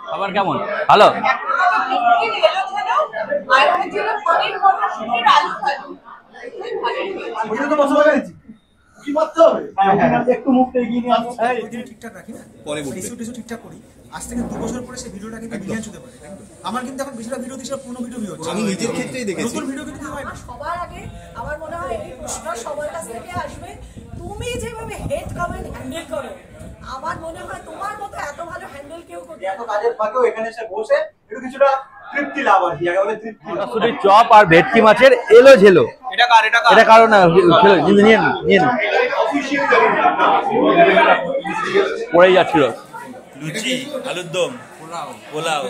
খাবার কেমন? ভালো। একটু মুখটা এগিয়ে নিয়ে ঠিকঠাক রাখি না, পরে ঠিকঠাক করি। আজ থেকে 2 বছর পরে সেই ভিডিওটা কিন্তু বিলিয়ন হতে পারে। আমার কিন্তু এখন বেশিরভাগ ভিডিও দিচ্ছে, পুরো ভিডিও হচ্ছে। আমি নিজের ক্ষেত্রেই দেখেছি, নতুন ভিডিও কিন্তু হয় না। সবার আগে আমার মনে হয় এই প্রশ্ন সবার কাছ থেকে আসবে, তুমি যেভাবে হেড কমেন্ট হ্যান্ডেল করো, আমার মনে হয় তোমার মতো এত ভালো হ্যান্ডেল কেউ করতে এত কাজের ফাঁকেও এখানে এসে বসে একটু কিছুটা তৃপ্তি লাভ আর কি, আগে বলে তৃপ্তি। শুধু চপ আর ভেটকি মাছের এলো ঝেলো। এটা কারো না, নিয়ে নিন পড়েই যাচ্ছিল। লুচি, আলুর দম, পোলাও,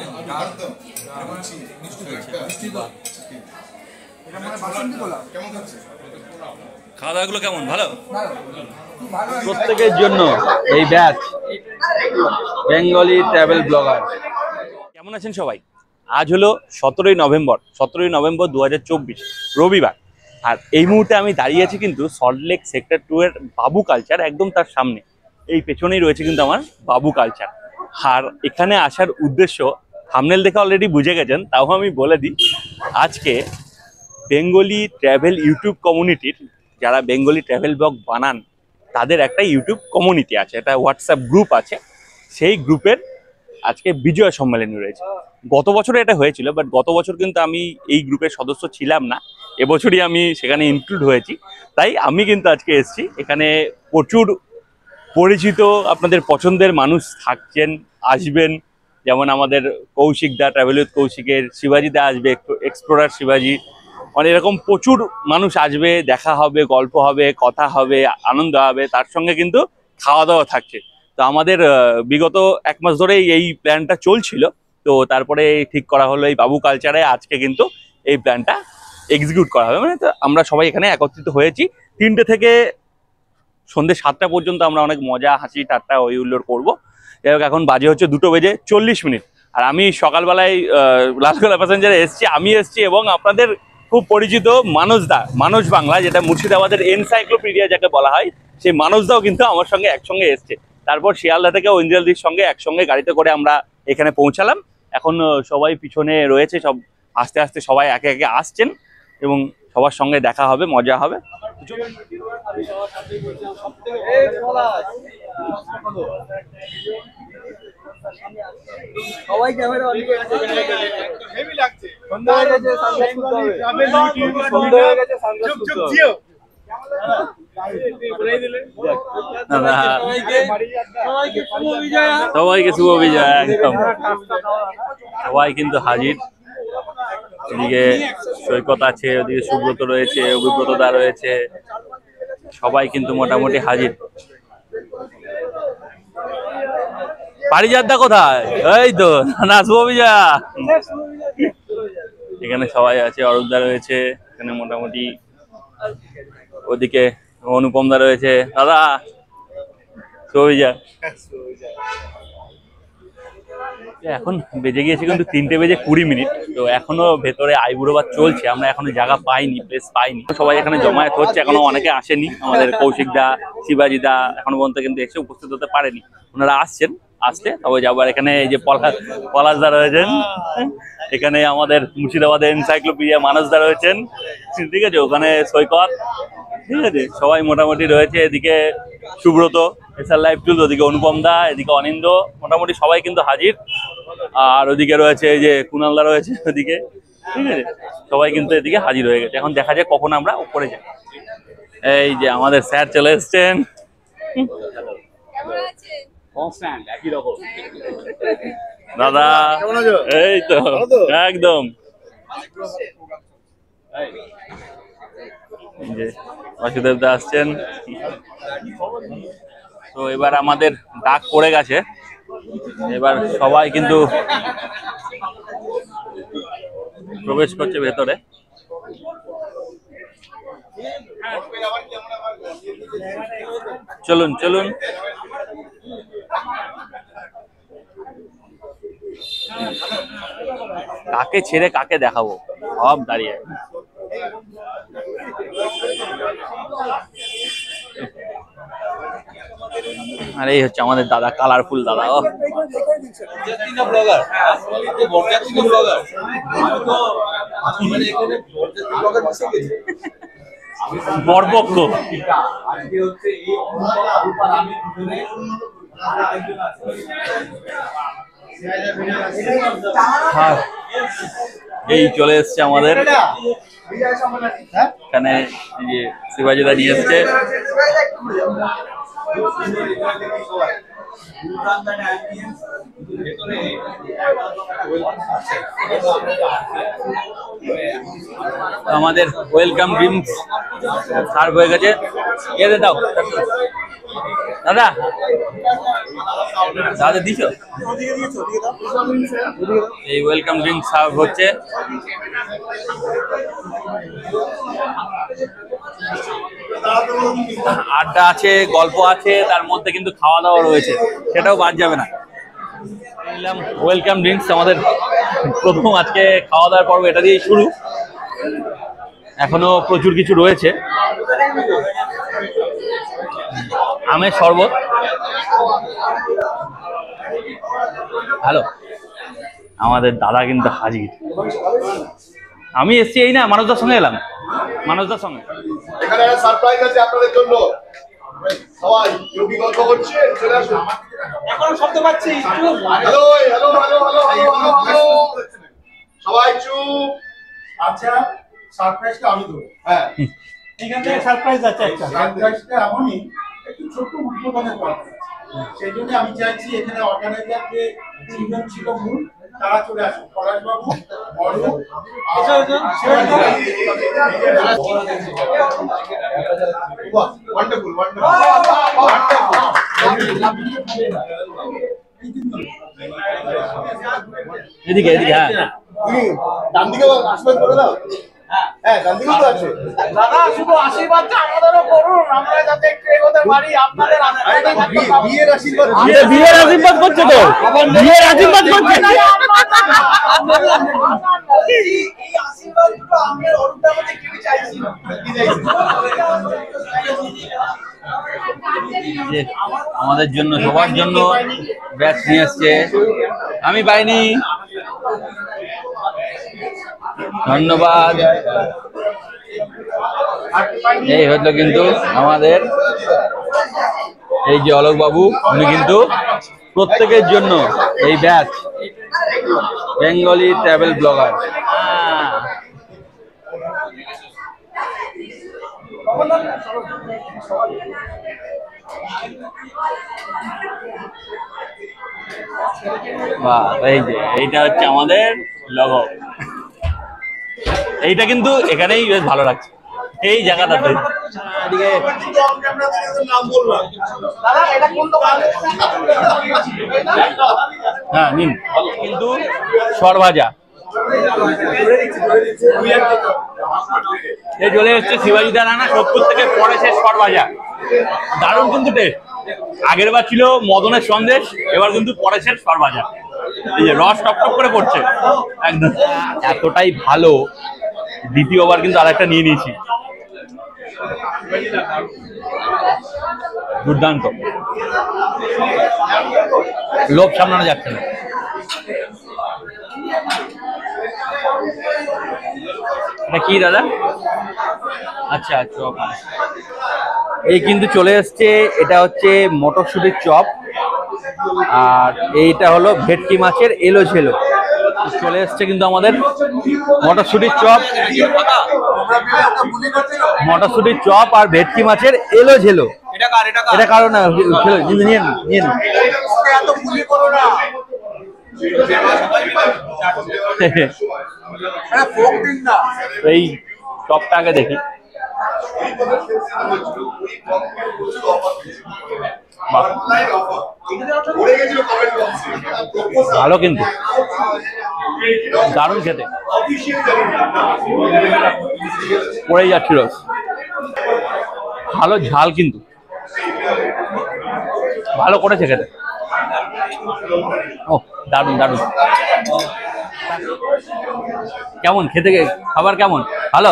খাওয়া দাওয়া গুলো কেমন? ভালো। প্রত্যেকের জন্য এই ব্যাচ বেঙ্গলি ট্রাভেল ব্লগার। কেমন আছেন সবাই? আজ হলো 17ই নভেম্বর 2024 রবিবার। আর এই মুহূর্তে আমি দাঁড়িয়ে আছি কিন্তু সল্টলেক সেক্টর 2 এর বাবু কালচার, একদম তার সামনে। এই পেছনেই রয়েছে কিন্তু আমার বাবু কালচার। আর এখানে আসার উদ্দেশ্য থাম্বনেল দেখে অলরেডি বুঝে গেছেন, তাও আমি বলে দিই। আজকে বেঙ্গলি ট্রাভেল ইউটিউব কমিউনিটির, যারা বেঙ্গলি ট্রাভেল ব্লগ বানান, তাদের একটা ইউটিউব কমিউনিটি আছে, একটা হোয়াটসঅ্যাপ গ্রুপ আছে। সেই গ্রুপের আজকে বিজয় সম্মেলনী রয়েছে। গত বছরে এটা হয়েছিল, বাট গত বছর কিন্তু আমি এই গ্রুপের সদস্য ছিলাম না। এবছরই আমি সেখানে ইনক্লুড হয়েছি, তাই আমি কিন্তু আজকে এসেছি। এখানে প্রচুর পরিচিত আপনাদের পছন্দের মানুষ থাকছেন, আসবেন। যেমন আমাদের কৌশিক দা, ট্রাভেল উইথ কৌশিকের, শিবাজি দা আসবে, এক্সপ্লোরার শিবাজি, মানে এরকম প্রচুর মানুষ আসবে, দেখা হবে, গল্প হবে, কথা হবে, আনন্দ হবে। তার সঙ্গে কিন্তু খাওয়া দাওয়া থাকছে। তো আমাদের বিগত 1 মাস ধরেই এই প্ল্যানটা চলছিল। তো তারপরে ঠিক করা হলো এই বাবু কালচারে আজকে কিন্তু এই প্ল্যানটা এক্সিকিউট করা হবে। মানে তো আমরা সবাই এখানে একত্রিত হয়েছি। 3টে থেকে সন্ধ্যে 7টা পর্যন্ত আমরা অনেক মজা, হাসি ঠাট্টা হই হুল্লোড় করবো। যাই হোক, এখন বাজে হচ্ছে 2:40। আর আমি সকালবেলায় লালগোলা প্যাসেঞ্জারে এসছি, আমি এসছি এবং আপনাদের খুব পরিচিত মানুষ বাংলা, যেটা মুর্শিদাবাদের এনসাইক্লোপিডিয়া যাকে বলা হয়, সেই মানুষদাও কিন্তু আমার সঙ্গে একসঙ্গে এসছে। তারপর শিয়ালদা থেকে ঐন্দ্রিয়ালদির সঙ্গে একসঙ্গে গাড়িতে করে আমরা এখানে পৌঁছালাম। এখন সবাই পিছনে রয়েছে, সব আস্তে আস্তে সবাই একে একে আসছেন এবং সবার সঙ্গে দেখা হবে, মজা হবে। সবাই ক্যামেরা অন করে হেভি লাগছে। সন্ধ্যা হয়ে গেছে, সানগ্লাস খুলতে হবে। সন্ধ্যা হয়ে গেছে, সানগ্লাস খুলতে হবে। সবাইকে শুভ বিজয়। একদম সবাই কিন্তু হাজির। এদিকে সৈকত আছে, ওদিকে সুব্রত রয়েছে, অভিব্রত দা রয়েছে, সবাই কিন্তু মোটামুটি হাজির। পারিজাতদা কোথায়? এই তো না, শুভ বিজয়া। এখানে সবাই আছে, অরূপদা রয়েছে এখানে মোটামুটি, ওদিকে অনুপম দা রয়েছে। দাদা শুভ বিজয়া। এখন বেজে গিয়েছে কিন্তু 3:20। তো এখনো ভেতরে আইবুড়ো চলছে, আমরা এখনো জায়গা পাইনি, প্লেস পাইনি। সবাই এখানে জমায়েত হচ্ছে, এখনো অনেকে আসেনি। আমাদের কৌশিক দা, শিবাজি দা এখনো পর্যন্ত কিন্তু এসে উপস্থিত হতে পারেনি। ওনারা আসছেন, আসতে তবে যাবো। আর এখানে এই যে পলাশ দা রয়েছেন, এখানে আমাদের মুর্শিদাবাদের এনসাইক্লোপিডিয়া মানুষ দা রয়েছেন, ঠিক আছে, ওখানে সৈকত, ঠিক আছে, সবাই মোটামুটি রয়েছে। এদিকে সুব্রত এসআর লাইভ টুল, ওদিকে অনুপম দা, এদিকে অনিন্দ, মোটামুটি সবাই কিন্তু হাজির। আর ওদিকে রয়েছে এই যে কুণালদা রয়েছে ওদিকে, ঠিক আছে, সবাই কিন্তু এদিকে হাজির হয়ে গেছে। এখন দেখা যায় কখন আমরা উপরে যাই। এই যে আমাদের স্যার চলে এসছেন। একই রকম দাদা, এই তো একদম। বাসুদেব দা আসছেন। তো এবার আমাদের ডাক পড়ে গেছে, এবার সবাই কিন্তু প্রবেশ করছে ভেতরে। চলুন চলুন। কাকে ছেড়ে কাকে দেখাবো, সব দাঁড়িয়ে। আর এই হচ্ছে আমাদের দাদা, কালারফুল দাদা। ব্লগার বরপক্ষ। এই চলে এসছে আমাদের এখানে, শিবাজিদা নিয়ে এসছে। আমাদের ওয়েলকাম ড্রিঙ্কস সার্ভ হয়ে গেছে। এতে দাও দাদা, দাদা দিছো? এই ওয়েলকাম ড্রিঙ্ক সার্ভ হচ্ছে। আড্ডা আছে, গল্প আছে, তার মধ্যে কিন্তু খাওয়া দাওয়া রয়েছে, সেটাও বাদ যাবে না। ওয়েলকাম ড্রিঙ্কস আমাদের প্রথম আজকে খাওয়া দাওয়ার পর্ব এটা দিয়েই শুরু, এখনো প্রচুর কিছু রয়েছে। আমের শরবত ভালো। আমাদের দাদা কিন্তু হাজির। আমি এসছি এই না, মানুষদার সঙ্গে এলাম, মানুষদার সঙ্গে। এখানে একটা সারপ্রাইজ আছে আপনাদের জন্য। সবাই যোগী গল্প করছে, চলে আসুন। এখনো শব্দ পাচ্ছি। Hello hello hello hello hello, সবাই চুপ। আচ্ছা, সারপ্রাইজটা আমি দেবো। হ্যাঁ, এখান থেকে সারপ্রাইজ আছে একটা। সারপ্রাইজটা এমনই একটু ছোট্ট উদ্বোধনের কথা। সেই জন্য আমি চাইছি এখানে অর্গানাইজার যে তিনজন ছিল মূল, তারা চলে আসুন। পলাশবাবু, অরূপ, ওয়ান্ডারফুল এদিকে এদিকে। হ্যাঁ, ডান দিকে আশীর্বাদ করে দাও। হ্যাঁ, ডান দিকেও তো আছে। দাদা শুধু আশীর্বাদটা আমাদেরও করুন, আমরা যাতে একটু এগোতে পারি। আপনাদের বিয়ের আশীর্বাদ, বিয়ের আশীর্বাদ করছে তো, বিয়ের আশীর্বাদ করছে। এই আশীর্বাদগুলো আমাদের অরুণটার মধ্যে কেউ চাইছি না। আমাদের জন্য, সবার জন্য ব্যাচ নিয়ে আসছে। আমি পাইনি, ধন্যবাদ। এই হলো কিন্তু আমাদের এই যে অলোক বাবু, উনি কিন্তু প্রত্যেকের জন্য এই ব্যাচ, বেঙ্গলি ট্রাভেল ব্লগার। বাহ, এই যে এইটা হচ্ছে আমাদের লগো। এইটা কিন্তু এখানেই বেশ ভালো লাগছে, এই জায়গাটাতে। এদিকে হ্যাঁ নিন, কিন্তু সরভাজা এই চলে এসছে শিবাজিদা রানা, সোদপুর থেকে পরে শেষ সরভাজা। দারুণ কিন্তু টেস্ট। আগের বার ছিল মদনের সন্দেশ, এবার কিন্তু পরে শেষ সরভাজা। এই যে রস টপ টপ করে পড়ছে একদম, এতটাই ভালো। দ্বিতীয়বার কিন্তু আরেকটা নিয়ে নিয়েছি, দুর্দান্ত। লোভ সামলানো যাচ্ছে না। এটা কি দাদা? আচ্ছা, চপ। এই কিন্তু চলে এসছে, এটা হচ্ছে মটরশুটির চপ, আর এইটা হলো ভেটকি মাছের এলো ঝেলো। চলে এসছে কিন্তু আমাদের মটরশুটির চপ, মটরশুটির চপ আর ভেটকি মাছের এলো ঝেলো। এটা কারণ না, নিয়ে নিন। এই চপটাকে দেখি, ভালো কিন্তু দারুণ খেতে, পড়েই যাচ্ছিল। ভালো ঝাল, কিন্তু ভালো করেছে খেতে। ও দারুণ দারুণ। কেমন খেতে, খাবার কেমন? ভালো।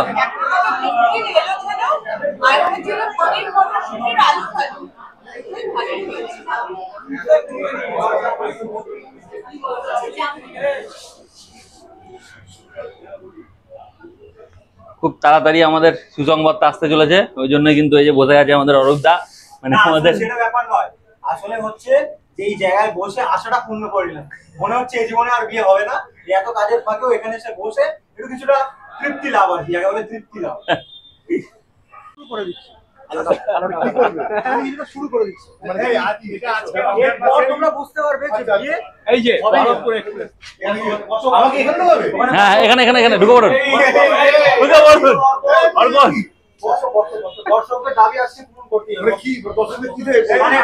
খুব তাড়াতাড়ি আমাদের সুসংবাদটা আসতে চলেছে, ওই জন্য কিন্তু এই যে বসে আছে আমাদের অরূপদা, মানে আমাদের সেটা ব্যাপার নয়, আসলে হচ্ছে যে এই জায়গায় বসে আশাটা পূর্ণ করিলাম। মনে হচ্ছে এই জীবনে আর বিয়ে হবে না, এত কাজের ফাঁকেও এখানে এসে বসে একটু কিছুটা তৃপ্তি লাভ, আর কি যাকে বলে তৃপ্তি লাভ। শুরু করে দিচ্ছি, শুরু করে দিচ্ছি, মানে এরপর তোমরা বুঝতে পারবে যে বিয়ে এই যে আমাকে এখানে ঢোকাবে। হ্যাঁ এখানে এখানে এখানে ঢুকে পড়ুন, ঢুকে পড়ুন অর্পণ। দর্শকদের দাবি আসছে পূরণ করতে হবে। কি দর্শকদের কি মানে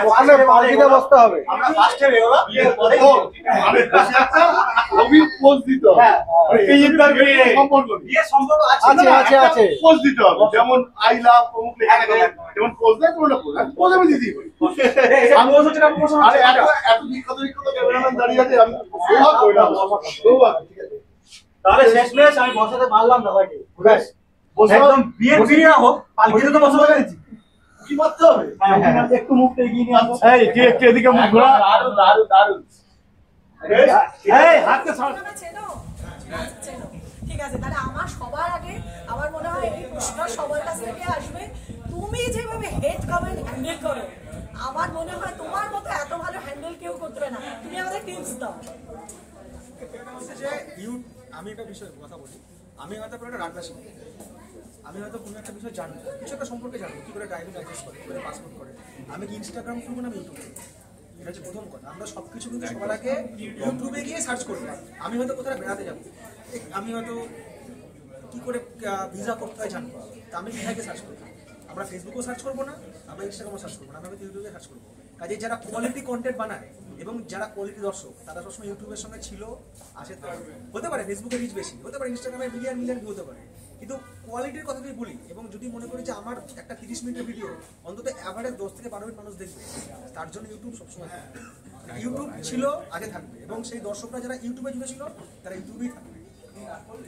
পার্টিতে বসতে হবে, আমরা ফার্স্টে বেরোলা বিয়ের পরে আমি বসে একটা ছবি পোস্ট দিতে হবে। এই ইন্টারভিউ সম্পর্ক বিয়ের সম্পর্ক আছে পোস্ট দিতে হবে, যেমন আই লাভ প্রমুখ লেখা থাকে, যেমন পোস্ট দেয় তোমরা পোস্ট, আমি পোস্ট আমি দিতেই পারি। আমি বলছি না প্রমোশন আরে এত বিখ্যাত ক্যামেরাম্যান দাঁড়িয়ে আছে, আমি সৌভাগ্য কইলাম সৌভাগ্য। ঠিক আছে, তাহলে শেষমেশ আমি বসাতে পারলাম না ভাই, ব্যাস একদম বিয়ের বিয়ে না হোক, পালকিতে তো বসাতে পেরেছি। কি করতে হবে? একটু মুখটা এগিয়ে নিয়ে আসো। এই তুই একটু এদিকে মুখ ঘোরা। দারুণ দারুণ দারুণ। এই হাতকে ছাড়। চেনো? চেনো। ঠিক আছে, তাহলে আমার সবার আগে আমার মনে হয় এই প্রশ্নটা সবার কাছ থেকে আসবে, তুমি যেভাবে হেড কমেন্ট হ্যান্ডেল করো, আমার মনে হয় তোমার মতো এত ভালো হ্যান্ডেল কেউ করতে পারে না। তুমি আমাদের টিপস দাও। আমি একটা বিষয় কথা বলি, আমি হয়তো কোনো একটা রান্না শিখি, আমি হয়তো কোনো একটা বিষয় জানি, কিছু একটা সম্পর্কে জানি, কি করে ড্রাইভিং লাইসেন্স করে, কি করে পাসপোর্ট করে, আমি কি ইনস্টাগ্রাম খুলবো না ইউটিউব খুলবো? এটা হচ্ছে প্রথম কথা। আমরা সবকিছু কিন্তু সবার আগে ইউটিউবে গিয়ে সার্চ করবো। আমি হয়তো কোথাও বেড়াতে যাবো, আমি হয়তো কি করে ভিসা করতে হয় জানবো, তা আমি কোথায় সার্চ করবো? আমরা ফেসবুকেও সার্চ করবো না, আমরা ইনস্টাগ্রামও সার্চ করবো না, আমরা ইউটিউবে সার্চ করবো। কাজে যারা কোয়ালিটি কন্টেন্ট বানায় এবং যারা কোয়ালিটি দর্শক, তারা সবসময় ইউটিউবের সঙ্গে ছিল, আসে, হতে পারে ফেসবুকে রিচ বেশি, হতে পারে ইনস্টাগ্রামে মিলিয়ন মিলিয়ন ভিউ হতে পারে, কিন্তু কোয়ালিটির কথা যদি বলি এবং যদি মনে করি যে আমার একটা 30 মিনিটের ভিডিও অন্তত অ্যাভারেজ 10 থেকে 12 মিনিট মানুষ দেখবে, তার জন্য ইউটিউব সবসময় ইউটিউব ছিল, আগে থাকবে, এবং সেই দর্শকরা যারা ইউটিউবে জুড়ে ছিল তারা ইউটিউবেই থাকবে।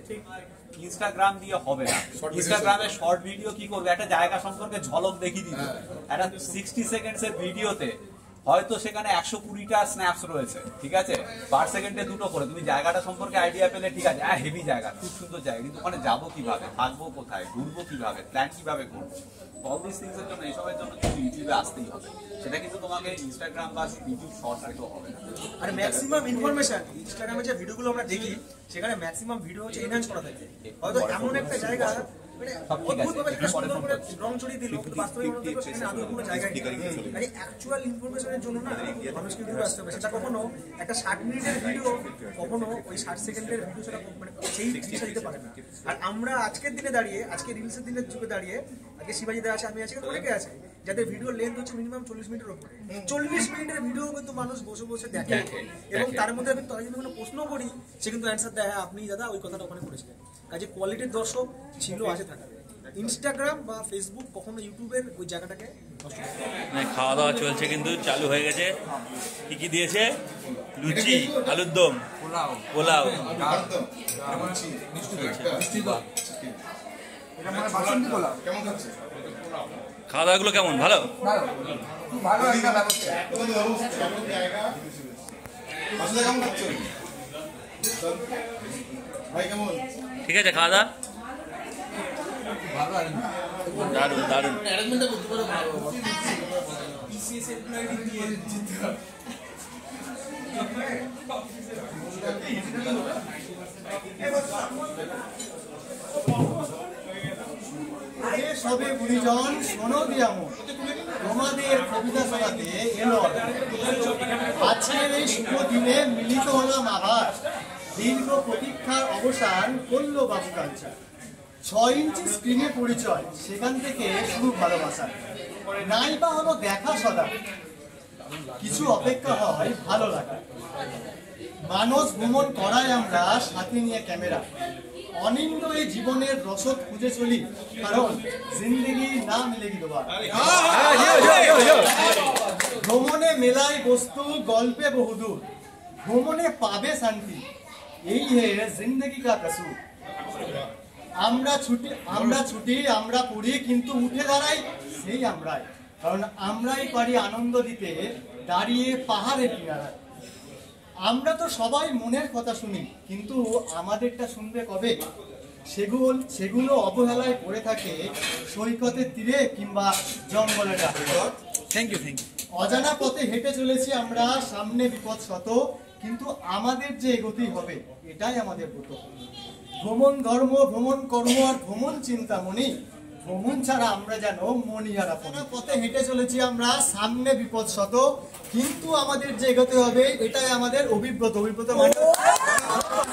ঠিক ইনস্টাগ্রাম দিয়ে হবে না, ইনস্টাগ্রামে শর্ট ভিডিও কি করবে, একটা জায়গা সম্পর্কে ঝলক দেখিয়ে দিবে, একটা 60 সেকেন্ডসের ভিডিওতে হয়তো সেখানে 120টা স্ন্যাপস রয়েছে, ঠিক আছে, পার সেকেন্ডে দুটো করে, তুমি জায়গাটা সম্পর্কে আইডিয়া পেলে ঠিক আছে, হেভি জায়গা, খুব সুন্দর জায়গা, কিন্তু ওখানে যাবো কিভাবে, থাকবো কোথায়, ঘুরবো কিভাবে, প্ল্যান কিভাবে করবো, অল দিস থিংস এর জন্য, এইসবের জন্য কিন্তু ইউটিউবে আসতেই হবে, সেটা কিন্তু তোমাকে ইনস্টাগ্রাম বা ইউটিউব শর্টস দেখেও হবে না। আর ম্যাক্সিমাম ইনফরমেশন ইনস্টাগ্রামে যে ভিডিওগুলো আমরা দেখি, সেখানে ম্যাক্সিমাম ভিডিও হচ্ছে এনহ্যান্স করা থাকে, হয়তো এমন একটা জায়গা মানে অদ্ভুতভাবে সুন্দর করে রং চড়িয়ে দিল, কিন্তু বাস্তবে মনে হলো সেখানে আদৌ কোনো জায়গায় নেই। মানে অ্যাকচুয়াল ইনফরমেশনের জন্য না মানুষ কিন্তু আসতে হবে, সেটা কখনো একটা 60 মিনিটের ভিডিও, কখনো ওই 60 সেকেন্ডের ভিডিও সেটা মানে সেই জিনিসটা দিতে পারে না। আর আমরা আজকের দিনে দাঁড়িয়ে, আজকে রিলসের দিনের যুগে দাঁড়িয়ে, আজকে শিবাজিদা আছে, আমি আছি, কিন্তু অনেকে আছে যাদের ভিডিও লেন্থ হচ্ছে মিনিমাম 40 মিনিটের উপরে। 40 মিনিটের ভিডিও কিন্তু মানুষ বসে বসে দেখে, এবং তার মধ্যে আমি তাকে যদি কোনো প্রশ্ন করি, সে কিন্তু অ্যান্সার দেয়, হ্যাঁ আপনি দাদা ওই কথাটা ওখানে করেছিলেন। কাজে কোয়ালিটির দর্শক ছিল, আছে, থাকবে। ইনস্টাগ্রাম বা ফেসবুক কখনো ইউটিউবের ওই জায়গাটাকে নষ্ট করে না। খাওয়া দাওয়া চলছে, কিন্তু চালু হয়ে গেছে। কি কি দিয়েছে? লুচি, আলুর দম, পোলাও, খাওয়া দাওয়া গুলো কেমন? ভালো? ঠিক আছে, খাওয়া দাওয়া দারুন দারুন। সবে গুণীজন শোনো দিয়াম তোমাদের কবিতা শোনাতে এলো। আজকের এই শুভ দিনে মিলিত হলাম আবার, দীর্ঘ প্রতীক্ষার অবসান করলো বাবু কালচার। 6 ইঞ্চি স্ক্রিনে পরিচয়, সেখান থেকে শুরু ভালোবাসা, নাই বা হলো দেখা সদা, কিছু অপেক্ষা হয় ভালো লাগা। মানস ভ্রমণ করাই আমরা সাথে নিয়ে ক্যামেরা, অনিন্দ এই জীবনের রসদ খুঁজে চলি, কারণ জিন্দেগি না মিলেগি দুবার। ভ্রমণে মেলায় বস্তু, গল্পে বহুদূর, ভ্রমণে পাবে শান্তি, এই হে জিন্দেগি কা কসুর। আমরা ছুটি আমরা পড়ি, কিন্তু উঠে দাঁড়াই সেই আমরাই, কারণ আমরাই পারি আনন্দ দিতে দাঁড়িয়ে পাহাড়ের কিনারায়। আমরা তো সবাই মনের কথা শুনি, কিন্তু আমাদেরটা শুনবে কবে? সেগুলো অবহেলায় পড়ে থাকে সৈকতের তীরে কিংবা জঙ্গলের ডাকে। Thank you. অজানা পথে হেঁটে চলেছি আমরা, সামনে বিপদ শত, কিন্তু আমাদের যে এগোতেই হবে এটাই আমাদের ব্রত। ভ্রমণ ধর্ম, ভ্রমণ কর্ম আর ভ্রমণ চিন্তামণি, ভ্রমণ ছাড়া আমরা যেন মনিহারা। পথে হেঁটে চলেছি আমরা, সামনে বিপদ শত, কিন্তু আমাদের যে এগোতে হবে এটাই আমাদের অভিব্রত। মানে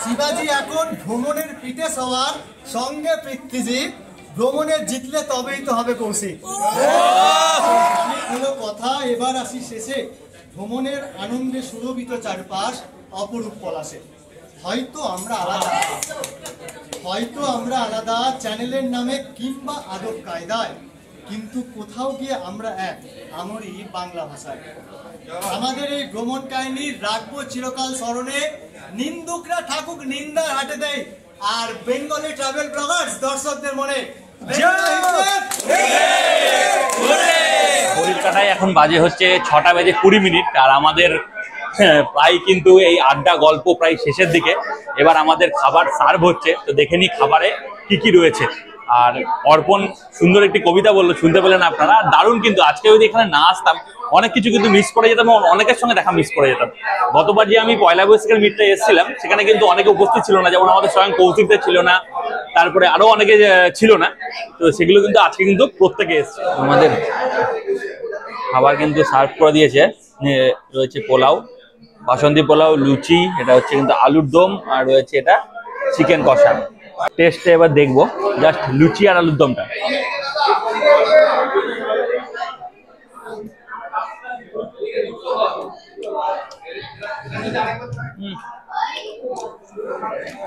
শিবাজি এখন ভ্রমণের পিঠে সওয়ার, সঙ্গে পৃথ্বীজিৎ, ভ্রমণে জিতলে তবেই তো হবে কৌশিক। কোনো কথা, এবার আসি শেষে। ভ্রমণের আনন্দে সুরভিত চারপাশ, অপরূপ পলাশে। হয়তো আমরা আলাদা চ্যানেলের নামে কিংবা আদব কায়দায়, কিন্তু কোথাও গিয়ে আমরা এক, আমারই বাংলা ভাষায়। আমাদের এই ভ্রমণ কাহিনী রাখবো চিরকাল স্মরণে, নিন্দুকরা থাকুক নিন্দার হাটে দেয়, আর বেঙ্গলি ট্রাভেল ব্লগার্স দর্শকদের মনে ঘড়ির কাঁটায় এখন বাজে হচ্ছে 6:20 আর আমাদের প্রায় কিন্তু এই আড্ডা গল্প প্রায় শেষের দিকে। এবার আমাদের খাবার সার্ভ হচ্ছে, তো দেখে নি খাবারে কি কি রয়েছে। আর অর্পণ সুন্দর একটি কবিতা বললো, শুনতে পেলেন আপনারা, দারুণ। কিন্তু আজকে যদি এখানে না আসতাম অনেক কিছু কিন্তু মিস করে যেতাম, অনেকের সঙ্গে দেখা মিস করে যেতাম। গতবার যে আমি পয়লা বৈশাখের মিটটা এসেছিলাম সেখানে কিন্তু অনেকে উপস্থিত ছিল না, যেমন আমাদের স্বয়ং কৌশিকদের ছিল না, তারপরে আরো অনেকে ছিল না। তো সেগুলো কিন্তু আজকে কিন্তু প্রত্যেকে এসছে। আমাদের খাবার কিন্তু সার্ভ করে দিয়েছে, রয়েছে পোলাও, বাসন্তী পোলাও, লুচি, এটা হচ্ছে কিন্তু আলুর দম, আর রয়েছে এটা চিকেন কষা। টেস্টে এবার দেখবো জাস্ট লুচি আর আলুর দমটা।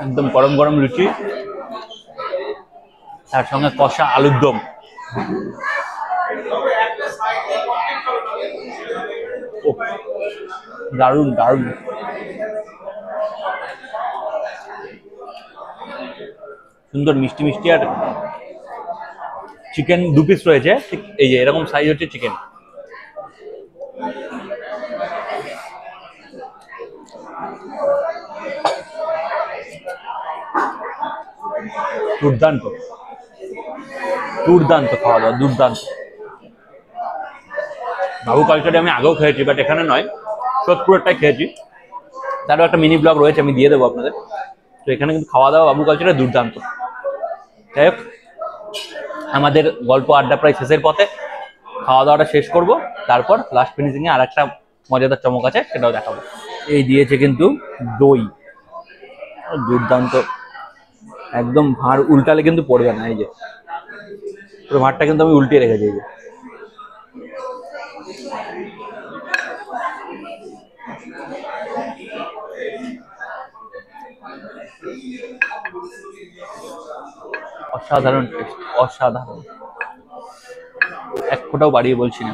একদম গরম গরম লুচি, তার সঙ্গে কষা আলুর দম। দারুণ দারুণ। সুন্দর মিষ্টি মিষ্টি। আর চিকেন 2 পিস রয়েছে, ঠিক এই যে এরকম সাইজ হচ্ছে চিকেন। দুর্দান্ত দুর্দান্ত খাওয়া দাওয়া, দুর্দান্ত। বাবু কালচারে আমি আগেও খেয়েছি, বাট এখানে নয়, সোদপুরেরটাই খেয়েছি। তারও একটা মিনি ব্লগ রয়েছে, আমি দিয়ে দেবো আপনাদের। তো এখানে কিন্তু খাওয়া দাওয়া বাবু কালচারে দুর্দান্ত। যাই হোক, আমাদের গল্প আড্ডা প্রায় শেষের পথে, খাওয়া দাওয়াটা শেষ করব, তারপর লাস্ট ফিনিশিংয়ে আর একটা মজাদার চমক আছে, সেটাও দেখাবো। এই দিয়েছে কিন্তু দই, দুর্দান্ত। একদম ভাঁড় উল্টালে কিন্তু পড়বে না, এই যে পুরো ভাঁড়টা কিন্তু আমি উল্টিয়ে রেখেছি। এই যে অসাধারণ টেস্ট, অসাধারণ। এক ফোঁটাও বাড়িয়ে বলছি না,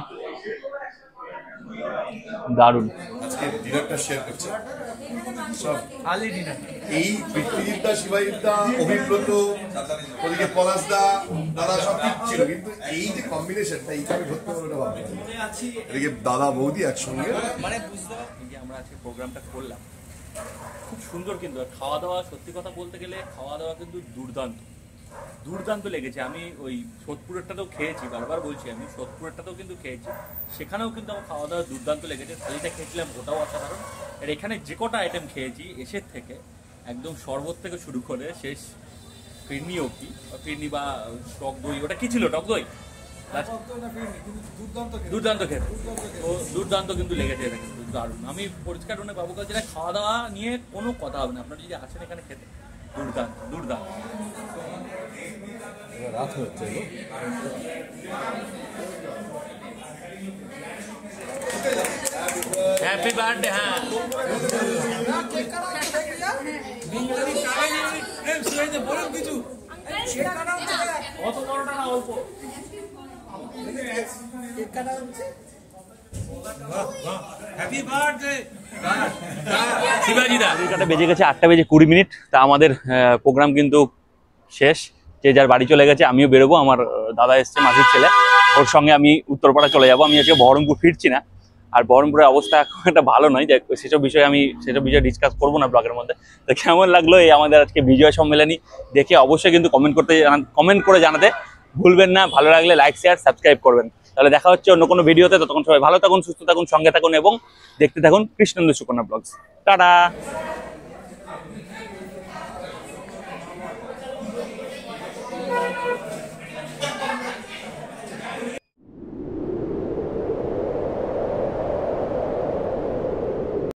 দারুণ। আজকে ডিনারটা শেয়ার করছি সব এই পৃথ্বীদা, শিবাজিদা, অভিব্রত, ওদিকে পলাশদা, দাদা সব ঠিক ছিল, কিন্তু এই যে কম্বিনেশনটা এইটা আমি ধরতে পারবো না ভাবছি। এদিকে দাদা বৌদি একসঙ্গে, মানে বুঝতে পারছি যে আমরা আজকে প্রোগ্রামটা করলাম খুব সুন্দর। কিন্তু খাওয়া দাওয়া, সত্যি কথা বলতে গেলে খাওয়া দাওয়া কিন্তু দুর্দান্ত দুর্দান্ত লেগেছে। আমি ওই সোদপুরেরটাতেও খেয়েছি, বারবার বলছি, আমি সোদপুরেরটাতেও কিন্তু খেয়েছি, সেখানেও কিন্তু আমার খাওয়া দাওয়া দুর্দান্ত লেগেছে। থালিটা খেয়েছিলাম, ওটাও অসাধারণ। আর এখানে যে কটা আইটেম খেয়েছি, এসের থেকে একদম শরবত থেকে শুরু করে শেষ ফিরনি অব্দি, ফিরনি বা টক দই, ওটা কি ছিল, টক দই, দুর্দান্ত খেতে, ও দুর্দান্ত কিন্তু লেগেছে। এটা কিন্তু দারুণ। আমি পরিষ্কার মনে বাবু কালচারে খাওয়া দাওয়া নিয়ে কোনো কথা হবে না, আপনারা যদি আসেন এখানে খেতে, দুর্দান্ত দুর্দান্ত। রাত হচ্ছে হ্যাপি বার্থডে। হ্যাঁ, অত বড়টা না, অল্প। শিবাজিদা বেজে গেছে 8:20। তা আমাদের প্রোগ্রাম কিন্তু শেষ, যে যার বাড়ি চলে গেছে। আমিও বেরোবো, আমার দাদা এসছে, মাসির ছেলে, ওর সঙ্গে আমি উত্তরপাড়া চলে যাব। আমি আজকে বহরমপুর ফিরছি না, আর বহরমপুরের অবস্থা এখন একটা ভালো নয়, যে সেসব বিষয়ে ডিসকাস করবো না ব্লগের মধ্যে। তো কেমন লাগলো এই আমাদের আজকে বিজয় সম্মেলনী দেখে অবশ্যই কিন্তু কমেন্ট করে জানাতে ভুলবেন না। ভালো লাগলে লাইক, শেয়ার, সাবস্ক্রাইব করবেন। তাহলে দেখা হচ্ছে অন্য কোনো ভিডিওতে। ততক্ষণ সবাই ভালো থাকুন, সুস্থ থাকুন, সঙ্গে থাকুন এবং দেখতে থাকুন কৃষ্ণেন্দু সুকন্যা ব্লগস। টাটা।